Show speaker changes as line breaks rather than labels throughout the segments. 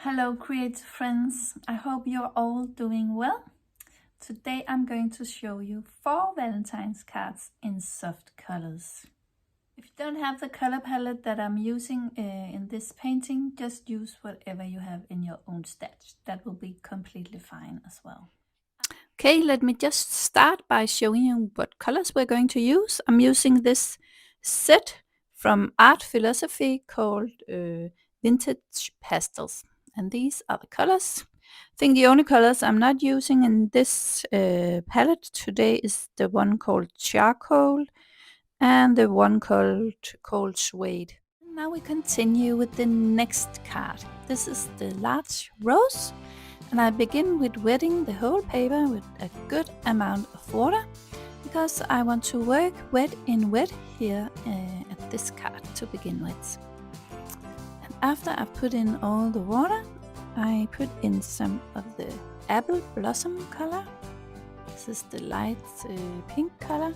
Hello creative friends, I hope you're all doing well. Today I'm going to show you 4 Valentine's cards in soft colors. If you don't have the color palette that I'm using in this painting, just use whatever you have in your own stash. That will be completely fine as well. Okay, let me just start by showing you what colors we're going to use. I'm using this set from Art Philosophy called Vintage Pastels. And these are the colors. I think the only colors I'm not using in this palette today is the one called Charcoal and the one called Cold Suede. Now we continue with the next card. This is the large rose. And I begin with wetting the whole paper with a good amount of water because I want to work wet in wet here at this card to begin with. And after I've put in all the water, I put in some of the apple blossom color. This is the light pink color.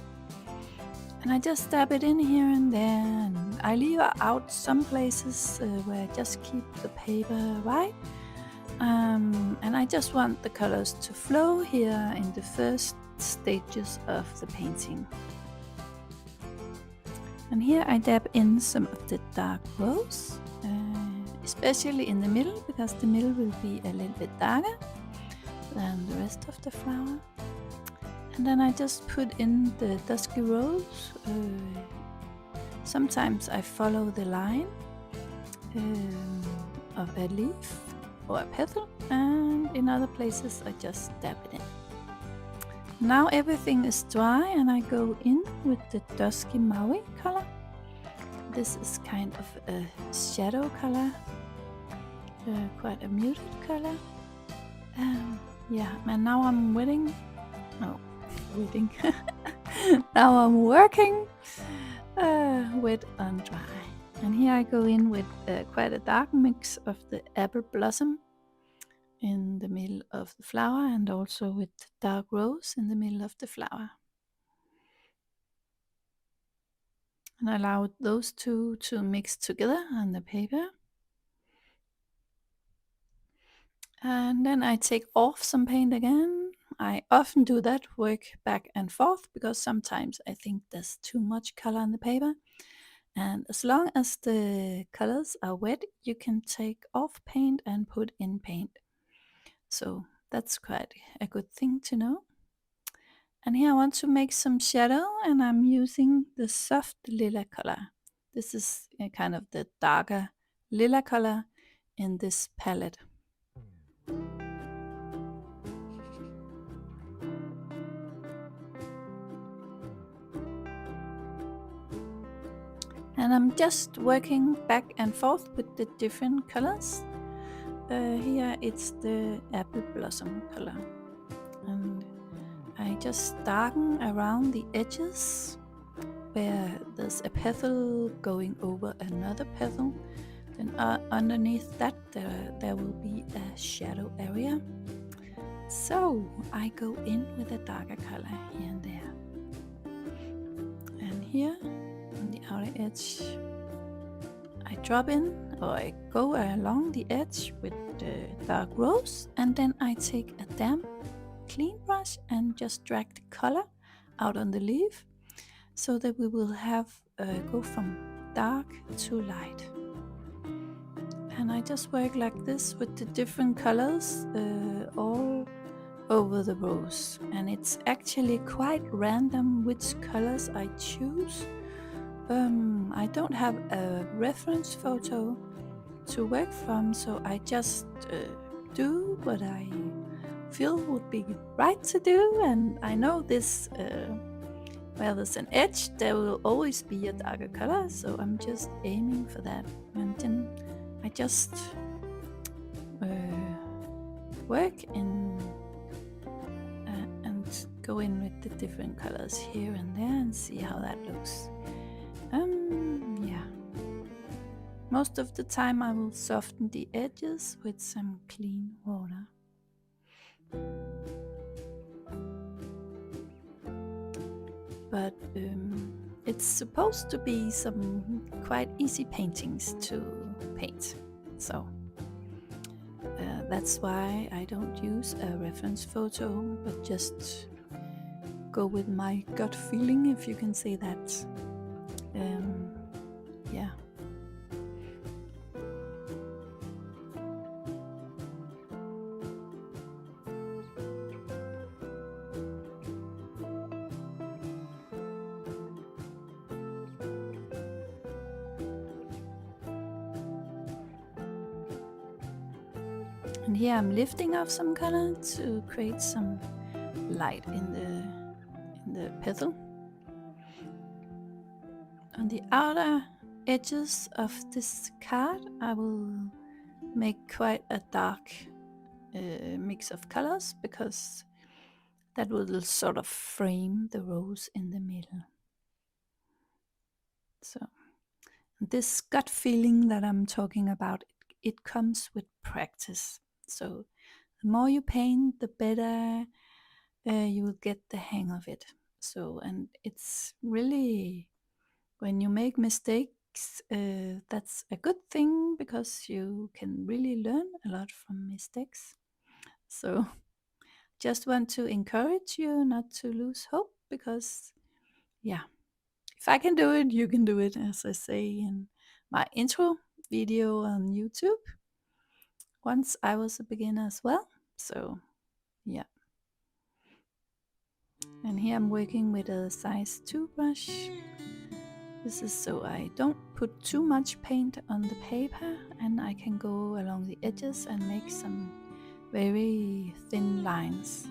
And I just dab it in here and there, and I leave out some places where I just keep the paper white. And I just want the colors to flow here in the first stages of the painting. And here I dab in some of the dark rose, especially in the middle, because the middle will be a little bit darker than the rest of the flower. And then I just put in the dusky rose. Sometimes I follow the line of a leaf or a petal, and in other places I just dab it in. Now everything is dry and I go in with the dusky Maui color. This is kind of a shadow color, quite a muted color. And now I'm now I'm working wet on dry. And here I go in with quite a dark mix of the apple blossom in the middle of the flower, and also with dark rose in the middle of the flower. And I allow those two to mix together on the paper. And then I take off some paint again. I often do that, work back and forth, because sometimes I think there's too much color on the paper. And as long as the colors are wet, you can take off paint and put in paint. So that's quite a good thing to know. And here I want to make some shadow, and I'm using the soft lila color. This is kind of the darker lila color in this palette. And I'm just working back and forth with the different colors. Here it's the apple blossom color. And I just darken around the edges where there's a petal going over another petal. Then underneath that there will be a shadow area. So I go in with a darker color here and there. And here on the outer edge I drop in, or I go along the edge with the dark rose, and then I take a damp clean brush and just drag the color out on the leaf, so that we will have go from dark to light. And I just work like this with the different colors all over the rose, and it's actually quite random which colors I choose. I don't have a reference photo to work from, so I just do what I feel would be right to do. And I know this, where there's an edge, there will always be a darker color, so I'm just aiming for that. And then I just work in and go in with the different colors here and there and see how that looks. Yeah. Most of the time I will soften the edges with some clean water. But it's supposed to be some quite easy paintings to paint. So That's why I don't use a reference photo, but just go with my gut feeling, if you can say that. Yeah. And here I'm lifting off some color to create some light in the petal. On the outer edges of this card, I will make quite a dark mix of colors, because that will sort of frame the rose in the middle. So this gut feeling that I'm talking about, it comes with practice. So the more you paint, the better you will get the hang of it. So, and it's really, when you make mistakes, that's a good thing, because you can really learn a lot from mistakes. So just want to encourage you not to lose hope, because yeah, if I can do it, you can do it, as I say in my intro video on YouTube. Once I was a beginner as well. So yeah. And here I'm working with a size 2 brush. This is so I don't put too much paint on the paper, and I can go along the edges and make some very thin lines.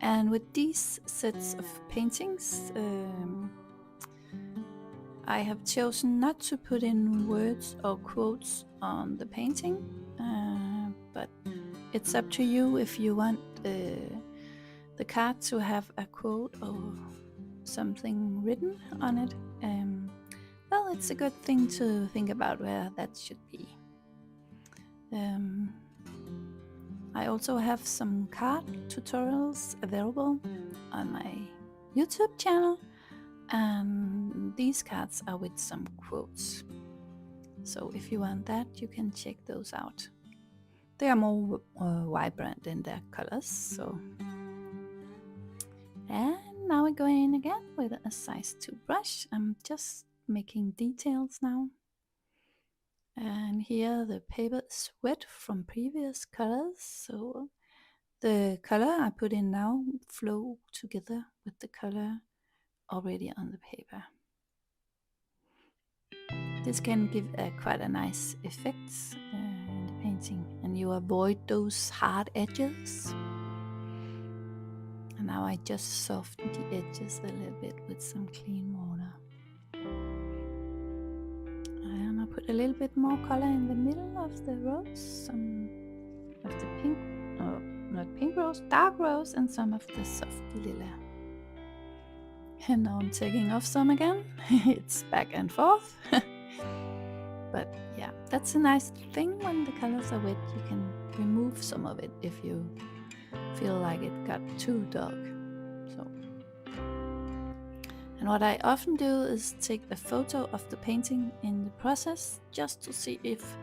And with these sets of paintings, I have chosen not to put in words or quotes on the painting, but it's up to you if you want the card to have a quote or something written on it. Well, it's a good thing to think about where that should be. I also have some card tutorials available on my YouTube channel, and these cards are with some quotes. So if you want that, you can check those out. They are more vibrant in their colors. So, and now we go in again with a size 2 brush. I'm just making details now. And here the paper is wet from previous colors, so the color I put in now flow together with the color already on the paper. This can give quite a nice effect in the painting, and you avoid those hard edges. And now I just soften the edges a little bit with some clean water. And I put a little bit more color in the middle of the rose, some of the pink, not pink rose, dark rose, and some of the soft lila. And now I'm taking off some again. It's back and forth. But yeah, that's a nice thing when the colors are wet. You can remove some of it if you feel like it got too dark. So, and what I often do is take a photo of the painting in the process, just to see if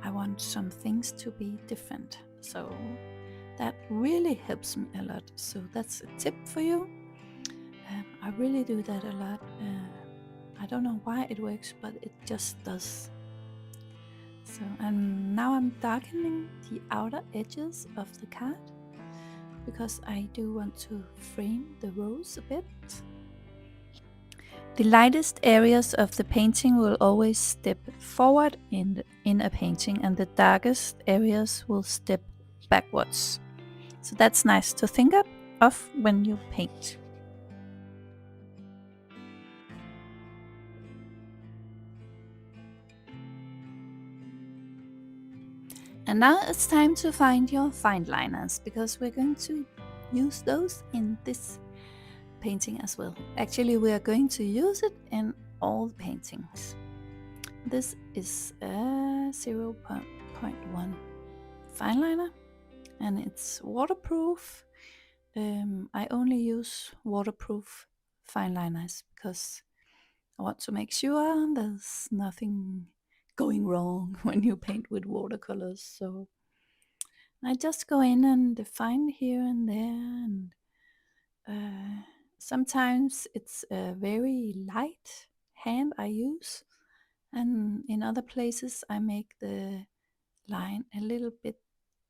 I want some things to be different. So that really helps me a lot. So that's a tip for you. I really do that a lot. I don't know why it works, but it just does. So, and now I'm darkening the outer edges of the card. because I do want to frame the rose a bit. The lightest areas of the painting will always step forward in a painting, and the darkest areas will step backwards. So that's nice to think of when you paint. And now it's time to find your fine liners, because we're going to use those in this painting as well. Actually, we are going to use it in all paintings. This is a 0.1 fine liner, and it's waterproof. I only use waterproof fine liners because I want to make sure there's nothing going wrong when you paint with watercolors. So I just go in and define here and there, and sometimes it's a very light hand I use, and in other places I make the line a little bit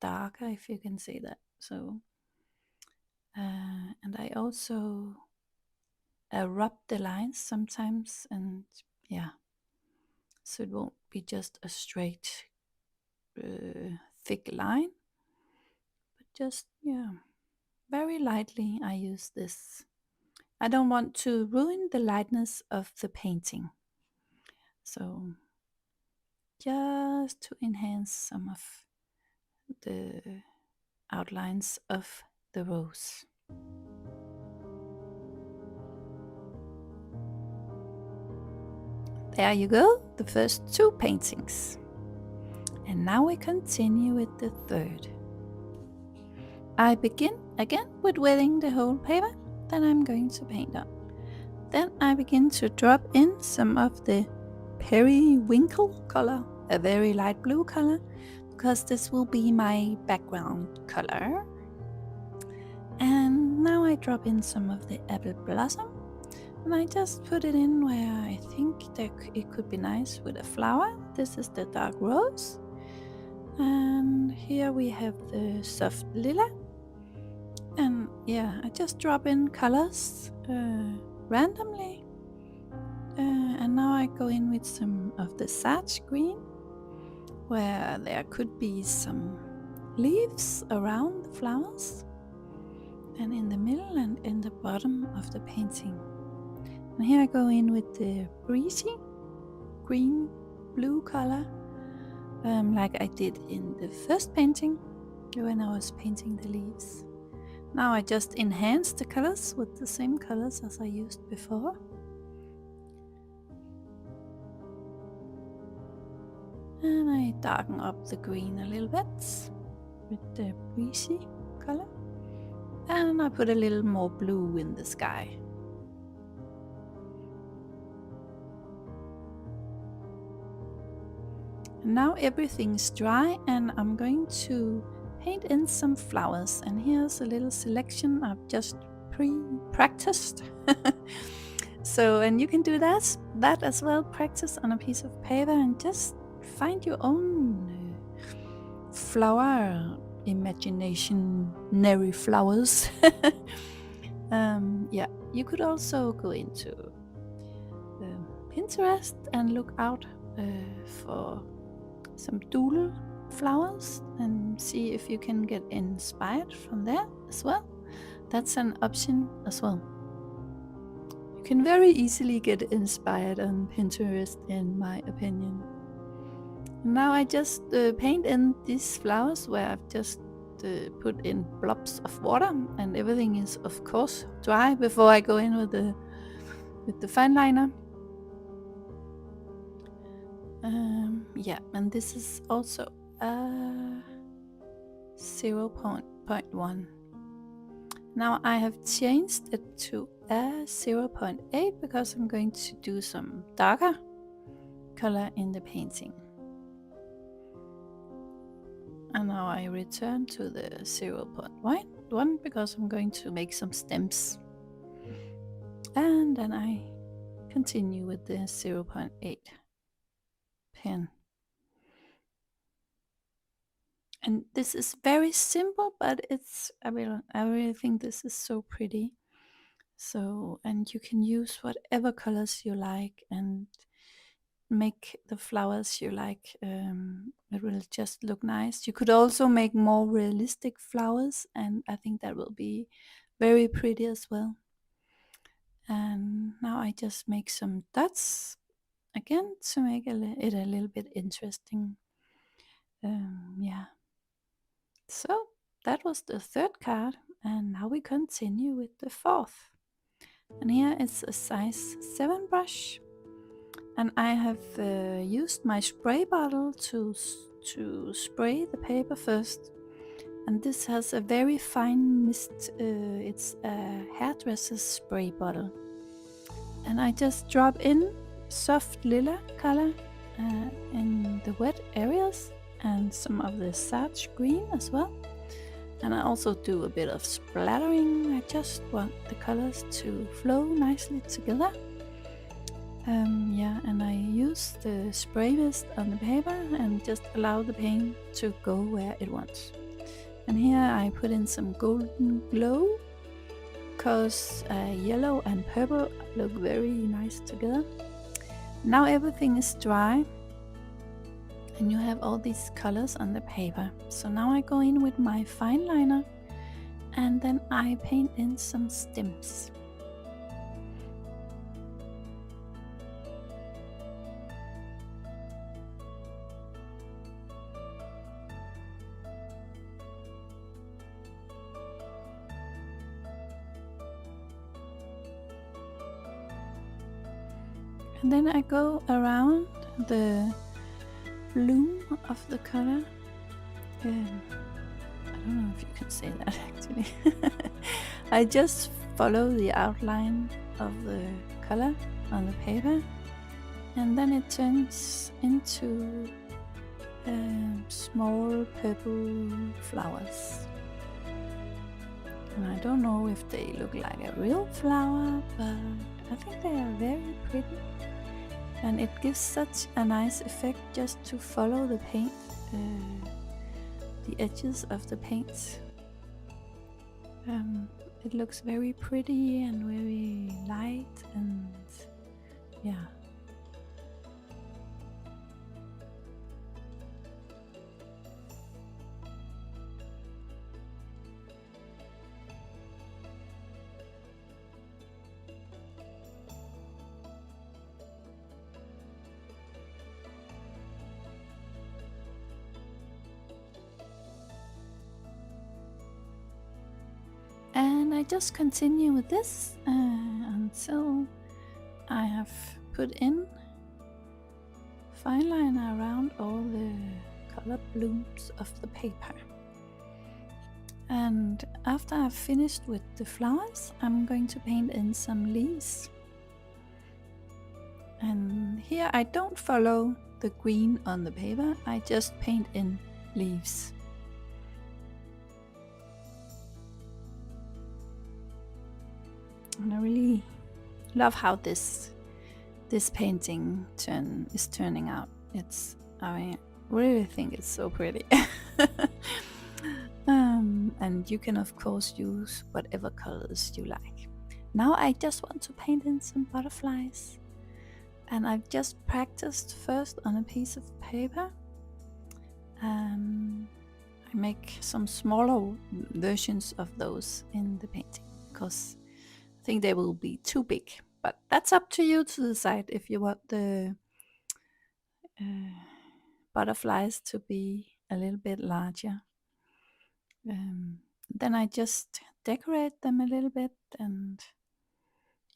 darker, if you can say that. So and I also rub the lines sometimes, and yeah, so it won't be just a straight thick line, but just, yeah, very lightly I use this. I don't want to ruin the lightness of the painting, so just to enhance some of the outlines of the rose. There you go, the first two paintings. And now we continue with the third. I begin again with wetting the whole paper, then I'm going to paint on. Then I begin to drop in some of the periwinkle color, a very light blue color, because this will be my background color. And now I drop in some of the apple blossom, and I just put it in where I think that it could be nice with a flower. This is the dark rose, and here we have the soft lilac. And yeah, I just drop in colors randomly, and now I go in with some of the sage green, where there could be some leaves around the flowers, and in the middle and in the bottom of the painting. And here I go in with the breezy green blue color, like I did in the first painting when I was painting the leaves. Now I just enhance the colors with the same colors as I used before. And I darken up the green a little bit with the breezy color. And I put a little more blue in the sky. And now everything's dry, and I'm going to paint in some flowers. And here's a little selection I've just practiced. So, and you can do that as well. Practice on a piece of paper and just find your own flower imaginary flowers. Yeah, you could also go into Pinterest and look out for some doodle flowers and see if you can get inspired from there as well. That's an option as well. You can very easily get inspired on Pinterest, in my opinion. Now I just paint in these flowers where I've just put in blobs of water, and everything is of course dry before I go in with the fine liner. Yeah, and this is also a 0.1. Now I have changed it to a 0.8 because I'm going to do some darker color in the painting. And now I return to the 0.1 because I'm going to make some stems. And then I continue with the 0.8 pen. And this is very simple, but I really think this is so pretty. So, and you can use whatever colors you like and make the flowers you like. It will just look nice. You could also make more realistic flowers, and I think that will be very pretty as well. And now I just make some dots again to make it a little bit interesting. Yeah. So that was the third card, and now we continue with the fourth. And here is a size 7 brush, and I have used my spray bottle to spray the paper first. And this has a very fine mist. It's a hairdresser's spray bottle, and I just drop in soft lila color in the wet areas and some of the sage green as well. And I also do a bit of splattering. I just want the colors to flow nicely together. Yeah, and I use the spray mist on the paper and just allow the paint to go where it wants. And here I put in some golden glow because yellow and purple look very nice together. Now everything is dry and you have all these colors on the paper. So now I go in with my fine liner and then I paint in some stems. And then I go around the bloom of the color. I don't know if you can say that actually. I just follow the outline of the color on the paper, and then it turns into small purple flowers. And I don't know if they look like a real flower, but I think they are very pretty. And it gives such a nice effect just to follow the paint, the edges of the paint. It looks very pretty and very light, and yeah. And I just continue with this until I have put in fine liner around all the color blooms of the paper. And after I've finished with the flowers, I'm going to paint in some leaves. And here I don't follow the green on the paper, I just paint in leaves. And I really love how this painting is turning out. I really think it's so pretty. And you can of course use whatever colors you like. Now I just want to paint in some butterflies, and I've just practiced first on a piece of paper. I make some smaller versions of those in the painting because I think they will be too big, but that's up to you to decide if you want the butterflies to be a little bit larger. Then I just decorate them a little bit, and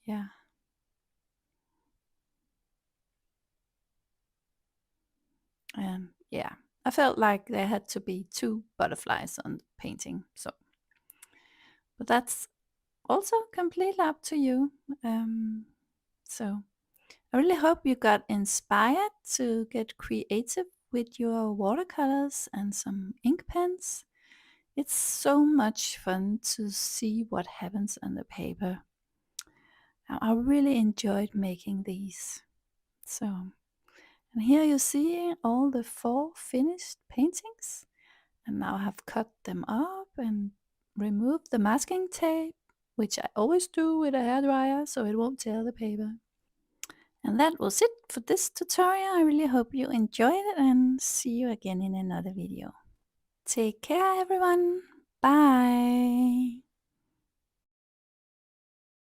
yeah. And yeah, I felt like there had to be 2 butterflies on the painting, so. But that's also completely up to you. So I really hope you got inspired to get creative with your watercolors and some ink pens. It's so much fun to see what happens on the paper. I really enjoyed making these. So, and here you see all the 4 finished paintings. And now I have cut them up and removed the masking tape, which I always do with a hairdryer so it won't tear the paper. And that was it for this tutorial. I really hope you enjoyed it and see you again in another video. Take care everyone. Bye.